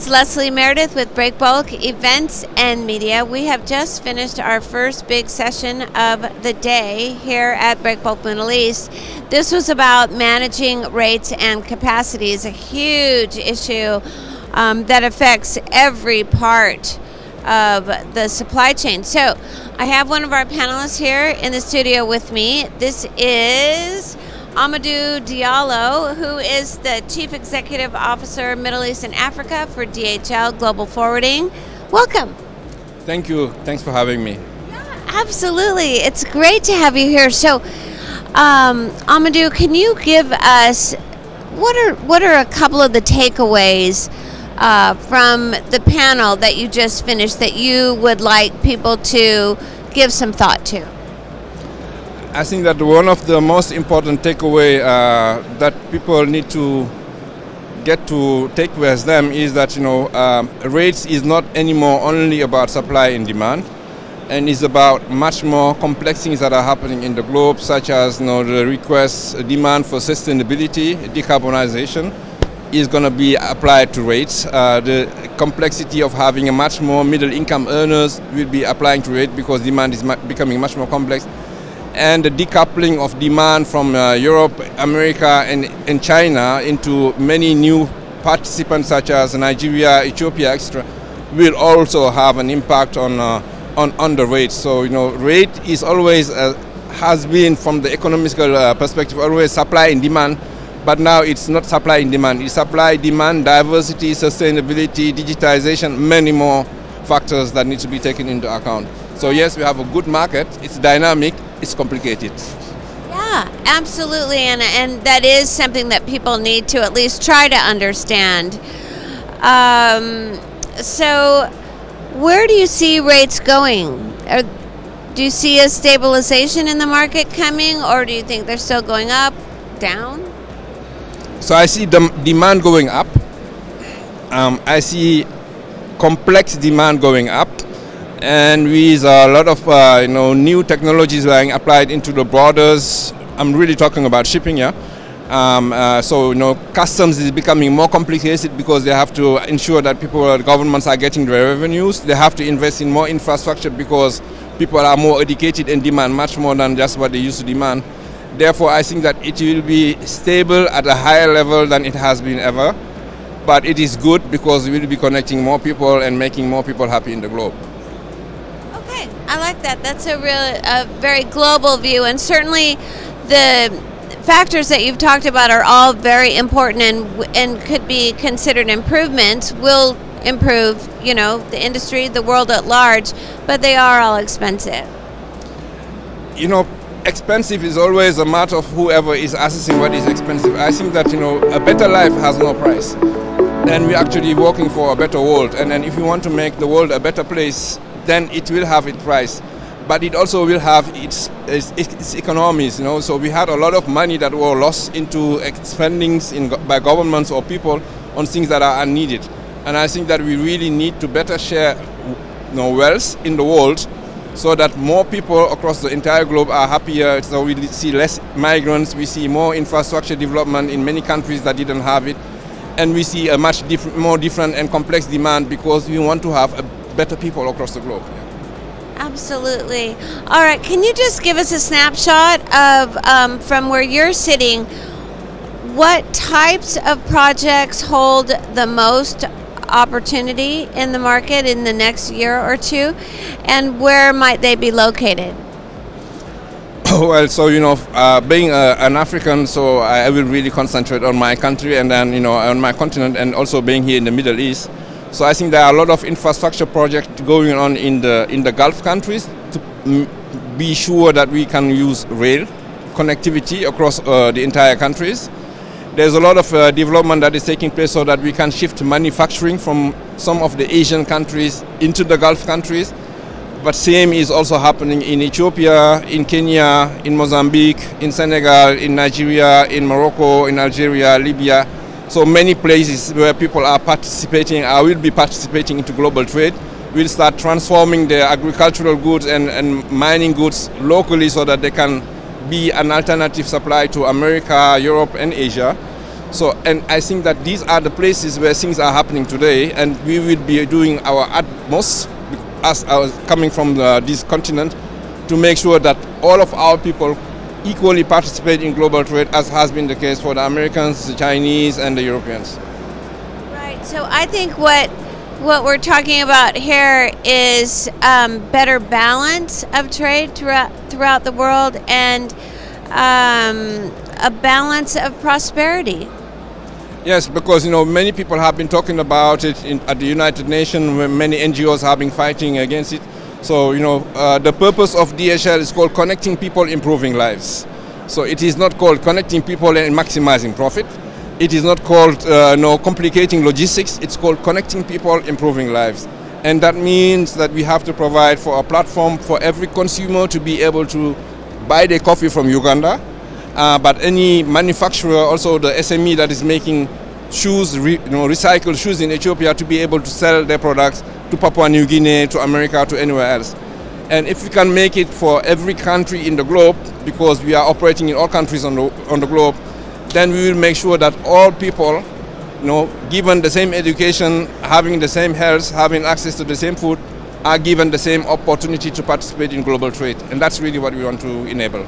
It's Leslie Meredith with Breakbulk Events and Media. We have just finished our first big session of the day here at Breakbulk Middle East. This was about managing rates and capacities, a huge issue that affects every part of the supply chain. So I have one of our panelists here in the studio with me. This is Amadou Diallo, who is the Chief Executive Officer, Middle East and Africa for DHL Global Forwarding. Welcome. Thank you. Thanks for having me. Yeah, absolutely. It's great to have you here. So, Amadou, can you give us what are a couple of the takeaways from the panel that you just finished that you would like people to give some thought to? I think that one of the most important takeaway that people need to get to take with them is that rates is not anymore only about supply and demand, and is about much more complex things that are happening in the globe, such as the request demand for sustainability, decarbonization is going to be applied to rates. The complexity of having a much more middle income earners will be applying to rate because demand is becoming much more complex. And the decoupling of demand from Europe, America, and China into many new participants such as Nigeria, Ethiopia, etc., will also have an impact on the rate. So rate is always has been, from the economical perspective, always supply and demand, but now it's not supply and demand. It's supply, demand, diversity, sustainability, digitization, many more factors that need to be taken into account. So yes, we have a good market. It's dynamic. It's complicated. Yeah, absolutely, and that is something that people need to at least try to understand. So where do you see rates going? Do you see a stabilization in the market coming, or do you think they're still going up, down? So I see the demand going up. I see complex demand going up. And with a lot of new technologies being applied into the borders, I'm really talking about shipping, yeah. Customs is becoming more complicated because they have to ensure that governments are getting their revenues. They have to invest in more infrastructure because people are more educated and demand much more than just what they used to demand. Therefore, I think that it will be stable at a higher level than it has been ever. But it is good because we will be connecting more people and making more people happy in the globe. I like that. That's a very global view, and certainly the factors that you've talked about are all very important and could be considered improvements. Will improve, the industry, the world at large, but they are all expensive. Expensive is always a matter of whoever is assessing what is expensive. I think that a better life has no price, and we're actually working for a better world. And then if you want to make the world a better place, then it will have its price, but it also will have its economies. So we had a lot of money that were lost into spendings by governments or people on things that are unneeded. And I think that we really need to better share wealth in the world so that more people across the entire globe are happier. So we see less migrants, we see more infrastructure development in many countries that didn't have it, and we see a much more different and complex demand because we want to have better people across the globe. Absolutely. All right, can you just give us a snapshot of from where you're sitting, what types of projects hold the most opportunity in the market in the next year or two, and where might they be located? Well, so being an African, so I will really concentrate on my country and then on my continent, and also being here in the Middle East. So I think there are a lot of infrastructure projects going on in the Gulf countries to be sure that we can use rail connectivity across the entire countries. There's a lot of development that is taking place so that we can shift manufacturing from some of the Asian countries into the Gulf countries. But same is also happening in Ethiopia, in Kenya, in Mozambique, in Senegal, in Nigeria, in Morocco, in Algeria, Libya. So many places where people are participating, will be participating into global trade. We'll start transforming their agricultural goods and mining goods locally so that they can be an alternative supply to America, Europe, and Asia. So, and I think that these are the places where things are happening today, and we will be doing our utmost, as coming from this continent, to make sure that all of our people equally participate in global trade, as has been the case for the Americans, the Chinese, and the Europeans. Right. So I think what we're talking about here is better balance of trade throughout the world, and a balance of prosperity. Yes, because many people have been talking about it at the United Nations, where many NGOs have been fighting against it. So the purpose of DHL is called connecting people, improving lives. So it is not called connecting people and maximizing profit. It is not called complicating logistics. It's called connecting people, improving lives. And that means that we have to provide for a platform for every consumer to be able to buy their coffee from Uganda. But any manufacturer, also the SME that is making shoes, recycled shoes in Ethiopia, to be able to sell their products to Papua New Guinea, to America, to anywhere else. And if we can make it for every country in the globe, because we are operating in all countries on the globe, then we will make sure that all people, given the same education, having the same health, having access to the same food, are given the same opportunity to participate in global trade. And that's really what we want to enable.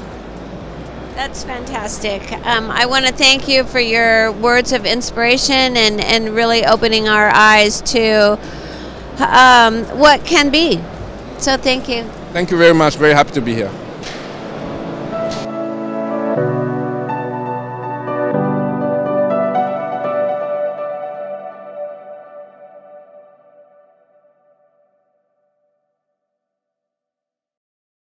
That's fantastic. I want to thank you for your words of inspiration and really opening our eyes to what can be. So thank you. Thank you very much. Very happy to be here.